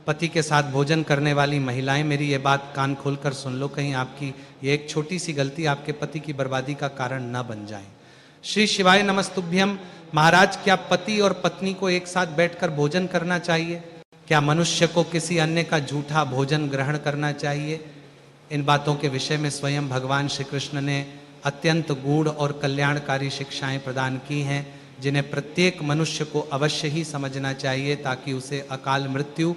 पति के साथ भोजन करने वाली महिलाएं, मेरी ये बात कान खोलकर सुन लो, कहीं आपकी ये एक छोटी सी गलती आपके पति की बर्बादी का कारण न बन जाए। श्री शिवाय नमस्तुभ्यम। महाराज, क्या पति और पत्नी को एक साथ बैठकर भोजन करना चाहिए? क्या मनुष्य को किसी अन्य का झूठा भोजन ग्रहण करना चाहिए? इन बातों के विषय में स्वयं भगवान श्री कृष्ण ने अत्यंत गूढ़ और कल्याणकारी शिक्षाएं प्रदान की हैं, जिन्हें प्रत्येक मनुष्य को अवश्य ही समझना चाहिए, ताकि उसे अकाल मृत्यु,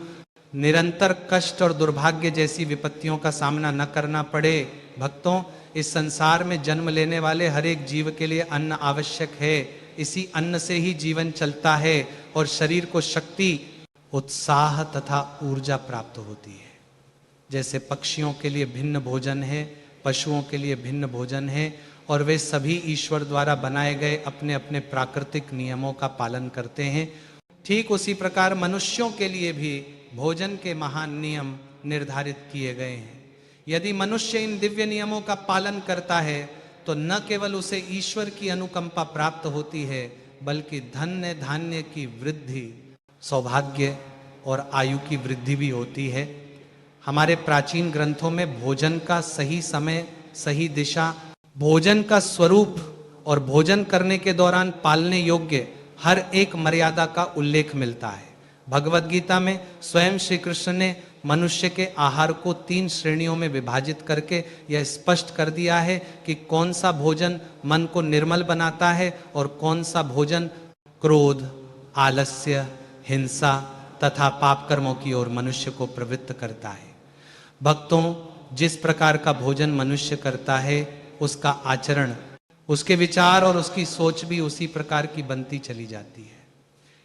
निरंतर कष्ट और दुर्भाग्य जैसी विपत्तियों का सामना न करना पड़े। भक्तों, इस संसार में जन्म लेने वाले हर एक जीव के लिए अन्न आवश्यक है। इसी अन्न से ही जीवन चलता है और शरीर को शक्ति, उत्साह तथा ऊर्जा प्राप्त होती है। जैसे पक्षियों के लिए भिन्न भोजन है, पशुओं के लिए भिन्न भोजन है, और वे सभी ईश्वर द्वारा बनाए गए अपने अपने प्राकृतिक नियमों का पालन करते हैं, ठीक उसी प्रकार मनुष्यों के लिए भी भोजन के महान नियम निर्धारित किए गए हैं। यदि मनुष्य इन दिव्य नियमों का पालन करता है तो न केवल उसे ईश्वर की अनुकंपा प्राप्त होती है, बल्कि धन्य धान्य की वृद्धि, सौभाग्य और आयु की वृद्धि भी होती है। हमारे प्राचीन ग्रंथों में भोजन का सही समय, सही दिशा, भोजन का स्वरूप और भोजन करने के दौरान पालने योग्य हर एक मर्यादा का उल्लेख मिलता है। भगवद गीता में स्वयं श्री कृष्ण ने मनुष्य के आहार को 3 श्रेणियों में विभाजित करके यह स्पष्ट कर दिया है कि कौन सा भोजन मन को निर्मल बनाता है और कौन सा भोजन क्रोध, आलस्य, हिंसा तथा पाप कर्मों की ओर मनुष्य को प्रवृत्त करता है। भक्तों, जिस प्रकार का भोजन मनुष्य करता है, उसका आचरण, उसके विचार और उसकी सोच भी उसी प्रकार की बनती चली जाती है।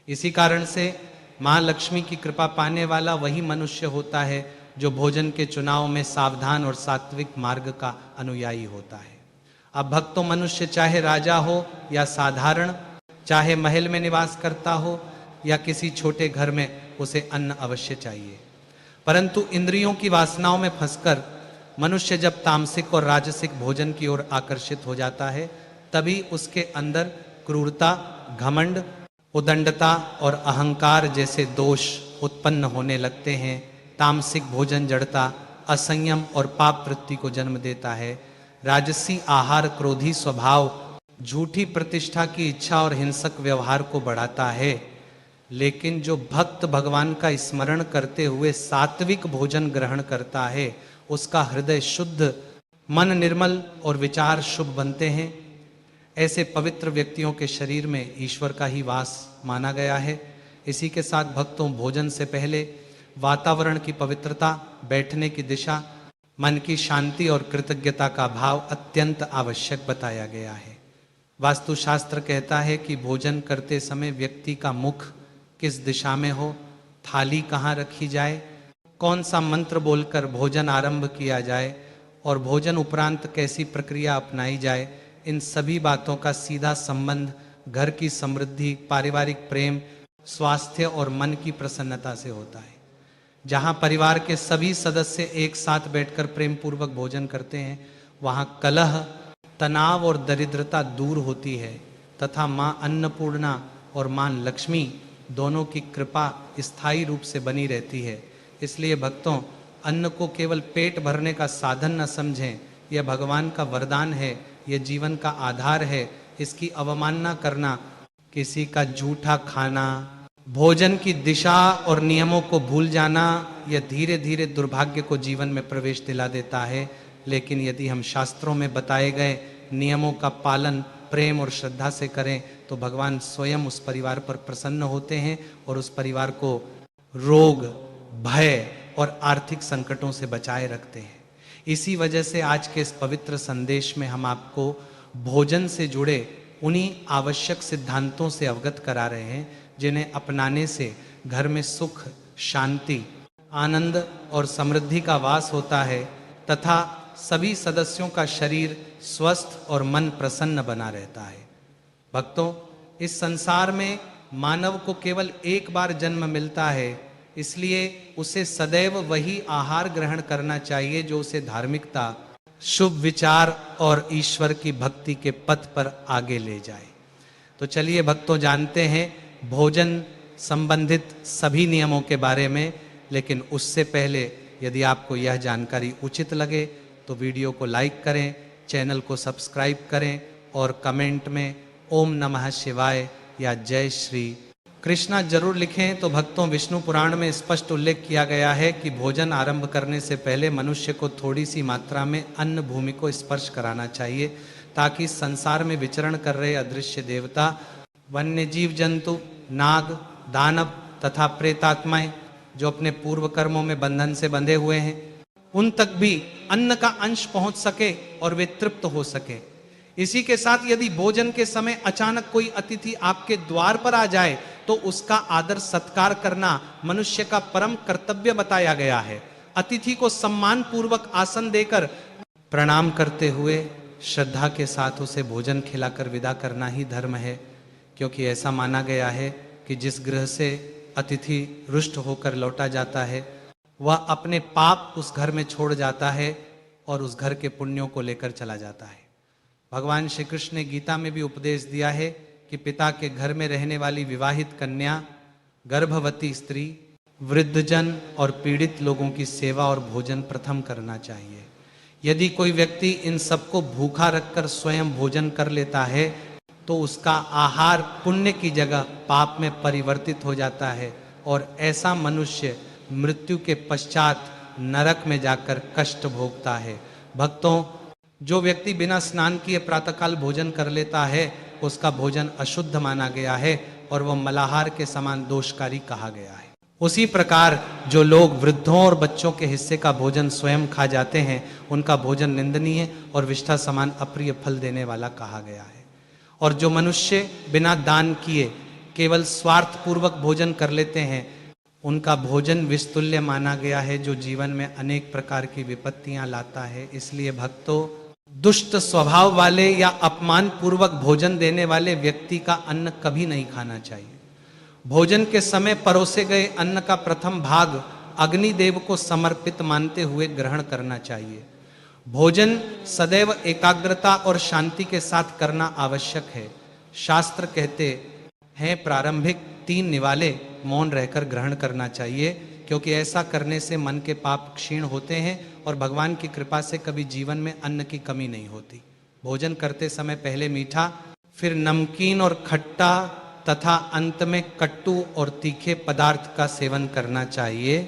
इसी कारण से माँ लक्ष्मी की कृपा पाने वाला वही मनुष्य होता है जो भोजन के चुनाव में सावधान और सात्विक मार्ग का अनुयायी होता है। अब भक्तों, मनुष्य चाहे राजा हो या साधारण, चाहे महल में निवास करता हो या किसी छोटे घर में, उसे अन्न अवश्य चाहिए। परंतु इंद्रियों की वासनाओं में फंसकर मनुष्य जब तामसिक और राजसिक भोजन की ओर आकर्षित हो जाता है, तभी उसके अंदर क्रूरता, घमंड, उदंडता और अहंकार जैसे दोष उत्पन्न होने लगते हैं। तामसिक भोजन जड़ता, असंयम और पाप वृत्ति को जन्म देता है। राजसी आहार क्रोधी स्वभाव, झूठी प्रतिष्ठा की इच्छा और हिंसक व्यवहार को बढ़ाता है। लेकिन जो भक्त भगवान का स्मरण करते हुए सात्विक भोजन ग्रहण करता है, उसका हृदय शुद्ध, मन निर्मल और विचार शुभ बनते हैं। ऐसे पवित्र व्यक्तियों के शरीर में ईश्वर का ही वास माना गया है। इसी के साथ भक्तों, भोजन से पहले वातावरण की पवित्रता, बैठने की दिशा, मन की शांति और कृतज्ञता का भाव अत्यंत आवश्यक बताया गया है। वास्तुशास्त्र कहता है कि भोजन करते समय व्यक्ति का मुख किस दिशा में हो, थाली कहाँ रखी जाए, कौन सा मंत्र बोलकर भोजन आरंभ किया जाए और भोजन उपरांत कैसी प्रक्रिया अपनाई जाए, इन सभी बातों का सीधा संबंध घर की समृद्धि, पारिवारिक प्रेम, स्वास्थ्य और मन की प्रसन्नता से होता है। जहाँ परिवार के सभी सदस्य एक साथ बैठकर प्रेम पूर्वक भोजन करते हैं, वहाँ कलह, तनाव और दरिद्रता दूर होती है तथा माँ अन्नपूर्णा और माँ लक्ष्मी दोनों की कृपा स्थायी रूप से बनी रहती है। इसलिए भक्तों, अन्न को केवल पेट भरने का साधन न समझें। यह भगवान का वरदान है, यह जीवन का आधार है। इसकी अवमानना करना, किसी का झूठा खाना, भोजन की दिशा और नियमों को भूल जाना, यह धीरे धीरे दुर्भाग्य को जीवन में प्रवेश दिला देता है। लेकिन यदि हम शास्त्रों में बताए गए नियमों का पालन प्रेम और श्रद्धा से करें, तो भगवान स्वयं उस परिवार पर प्रसन्न होते हैं और उस परिवार को रोग, भय और आर्थिक संकटों से बचाए रखते हैं। इसी वजह से आज के इस पवित्र संदेश में हम आपको भोजन से जुड़े उन्हीं आवश्यक सिद्धांतों से अवगत करा रहे हैं, जिन्हें अपनाने से घर में सुख, शांति, आनंद और समृद्धि का वास होता है तथा सभी सदस्यों का शरीर स्वस्थ और मन प्रसन्न बना रहता है। भक्तों, इस संसार में मानव को केवल एक बार जन्म मिलता है, इसलिए उसे सदैव वही आहार ग्रहण करना चाहिए जो उसे धार्मिकता, शुभ विचार और ईश्वर की भक्ति के पथ पर आगे ले जाए। तो चलिए भक्तों, जानते हैं भोजन संबंधित सभी नियमों के बारे में। लेकिन उससे पहले यदि आपको यह जानकारी उचित लगे तो वीडियो को लाइक करें, चैनल को सब्सक्राइब करें और कमेंट में ओम नमः शिवाय या जय श्री कृष्णा जरूर लिखें। तो भक्तों, विष्णु पुराण में स्पष्ट उल्लेख किया गया है कि भोजन आरंभ करने से पहले मनुष्य को थोड़ी सी मात्रा में अन्न भूमि को स्पर्श कराना चाहिए, ताकि संसार में विचरण कर रहे अदृश्य देवता, वन्य जीव जंतु, नाग, दानव तथा प्रेतात्माएं जो अपने पूर्व कर्मों में बंधन से बंधे हुए हैं, उन तक भी अन्न का अंश पहुंच सके और वे तृप्त हो सके। इसी के साथ यदि भोजन के समय अचानक कोई अतिथि आपके द्वार पर आ जाए तो उसका आदर सत्कार करना मनुष्य का परम कर्तव्य बताया गया है। अतिथि को सम्मान पूर्वक आसन देकर प्रणाम करते हुए श्रद्धा के साथ उसे भोजन खिलाकर विदा करना ही धर्म है, क्योंकि ऐसा माना गया है कि जिस गृह से अतिथि रुष्ट होकर लौटा जाता है वह अपने पाप उस घर में छोड़ जाता है और उस घर के पुण्यों को लेकर चला जाता है। भगवान श्री कृष्ण ने गीता में भी उपदेश दिया है कि पिता के घर में रहने वाली विवाहित कन्या, गर्भवती स्त्री, वृद्धजन और पीड़ित लोगों की सेवा और भोजन प्रथम करना चाहिए। यदि कोई व्यक्ति इन सबको भूखा रखकर स्वयं भोजन कर लेता है तो उसका आहार पुण्य की जगह पाप में परिवर्तित हो जाता है और ऐसा मनुष्य मृत्यु के पश्चात नरक में जाकर कष्ट भोगता है। भक्तों, जो व्यक्ति बिना स्नान किए प्रातःकाल भोजन कर लेता है उसका भोजन अशुद्ध माना गया है और वह मलाहार के समान दोषकारी कहा गया है। उसी प्रकार जो लोग वृद्धों और बच्चों के हिस्से का भोजन स्वयं खा जाते हैं उनका भोजन निंदनीय और विष्ठा समान अप्रिय फल देने वाला कहा गया है। और जो मनुष्य बिना दान किए केवल स्वार्थ पूर्वक भोजन कर लेते हैं उनका भोजन विषतुल्य माना गया है, जो जीवन में अनेक प्रकार की विपत्तियां लाता है। इसलिए भक्तों, दुष्ट स्वभाव वाले या अपमान पूर्वक भोजन देने वाले व्यक्ति का अन्न कभी नहीं खाना चाहिए। भोजन के समय परोसे गए अन्न का प्रथम भाग अग्निदेव को समर्पित मानते हुए ग्रहण करना चाहिए। भोजन सदैव एकाग्रता और शांति के साथ करना आवश्यक है। शास्त्र कहते हैं प्रारंभिक 3 निवाले मौन रहकर ग्रहण करना चाहिए, क्योंकि ऐसा करने से मन के पाप क्षीण होते हैं और भगवान की कृपा से कभी जीवन में अन्न की कमी नहीं होती। भोजन करते समय पहले मीठा, फिर नमकीन और खट्टा तथा अंत में कट्टू और तीखे पदार्थ का सेवन करना चाहिए।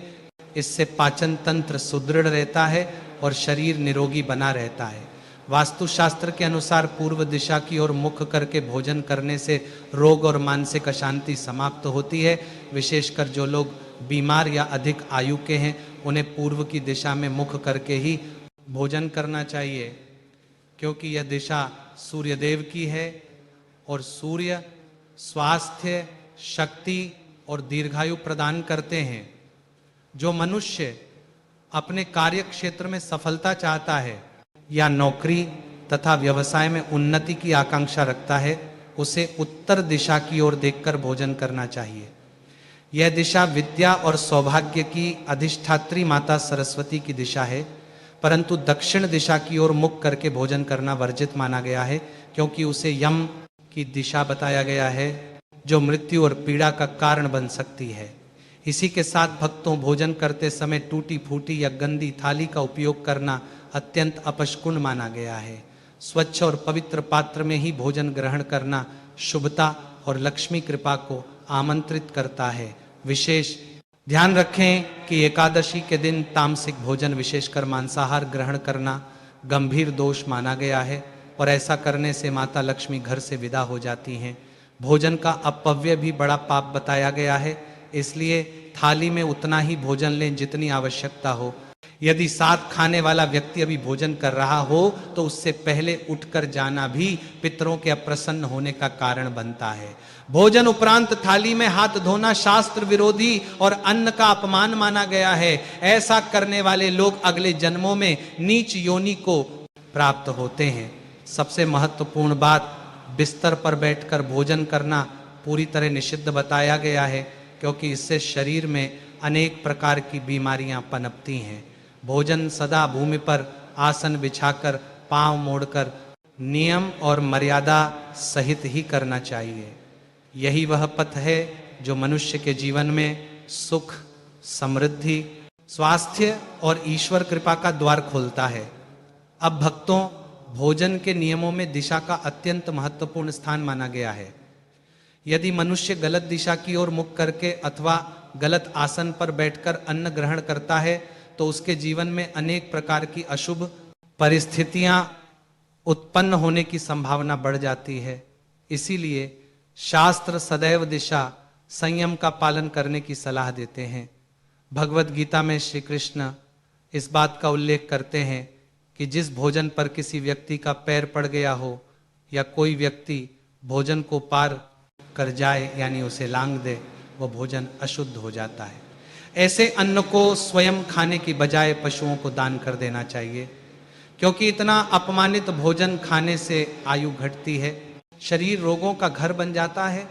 इससे पाचन तंत्र सुदृढ़ रहता है और शरीर निरोगी बना रहता है। वास्तुशास्त्र के अनुसार पूर्व दिशा की ओर मुख करके भोजन करने से रोग और मानसिक अशांति समाप्त होती है। विशेषकर जो लोग बीमार या अधिक आयु के हैं उन्हें पूर्व की दिशा में मुख करके ही भोजन करना चाहिए, क्योंकि यह दिशा सूर्यदेव की है और सूर्य स्वास्थ्य, शक्ति और दीर्घायु प्रदान करते हैं। जो मनुष्य अपने कार्य क्षेत्र में सफलता चाहता है या नौकरी तथा व्यवसाय में उन्नति की आकांक्षा रखता है उसे उत्तर दिशा की ओर देखकर भोजन करना चाहिए। यह दिशा विद्या और सौभाग्य की अधिष्ठात्री माता सरस्वती की दिशा है, परंतु दक्षिण दिशा की ओर मुख करके भोजन करना वर्जित माना गया है, क्योंकि उसे यम की दिशा बताया गया है जो मृत्यु और पीड़ा का कारण बन सकती है। इसी के साथ भक्तों, भोजन करते समय टूटी फूटी या गंदी थाली का उपयोग करना अत्यंत अपशकुन माना गया है। स्वच्छ और पवित्र पात्र में ही भोजन ग्रहण करना शुभता और लक्ष्मी कृपा को आमंत्रित करता है। विशेष ध्यान रखें कि एकादशी के दिन तामसिक भोजन, विशेषकर मांसाहार ग्रहण करना गंभीर दोष माना गया है और ऐसा करने से माता लक्ष्मी घर से विदा हो जाती हैं। भोजन का अपव्यय भी बड़ा पाप बताया गया है, इसलिए थाली में उतना ही भोजन लें जितनी आवश्यकता हो। यदि साथ खाने वाला व्यक्ति अभी भोजन कर रहा हो तो उससे पहले उठकर जाना भी पितरों के अप्रसन्न होने का कारण बनता है। भोजन उपरांत थाली में हाथ धोना शास्त्र विरोधी और अन्न का अपमान माना गया है। ऐसा करने वाले लोग अगले जन्मों में नीच योनि को प्राप्त होते हैं। सबसे महत्वपूर्ण बात, बिस्तर पर बैठकर भोजन करना पूरी तरह निषिद्ध बताया गया है, क्योंकि इससे शरीर में अनेक प्रकार की बीमारियां पनपती हैं। भोजन सदा भूमि पर आसन बिछाकर पांव मोड़कर नियम और मर्यादा सहित ही करना चाहिए। यही वह पथ है जो मनुष्य के जीवन में सुख, समृद्धि, स्वास्थ्य और ईश्वर कृपा का द्वार खोलता है। अब भक्तों, भोजन के नियमों में दिशा का अत्यंत महत्वपूर्ण स्थान माना गया है। यदि मनुष्य गलत दिशा की ओर मुख करके अथवा गलत आसन पर बैठकर अन्न ग्रहण करता है तो उसके जीवन में अनेक प्रकार की अशुभ परिस्थितियां उत्पन्न होने की संभावना बढ़ जाती है। इसीलिए शास्त्र सदैव दिशा संयम का पालन करने की सलाह देते हैं। भगवत गीता में श्री कृष्ण इस बात का उल्लेख करते हैं कि जिस भोजन पर किसी व्यक्ति का पैर पड़ गया हो या कोई व्यक्ति भोजन को पार कर जाए यानी उसे लांग दे, वह भोजन अशुद्ध हो जाता है। ऐसे अन्न को स्वयं खाने की बजाय पशुओं को दान कर देना चाहिए, क्योंकि इतना अपमानित भोजन खाने से आयु घटती है, शरीर रोगों का घर बन जाता है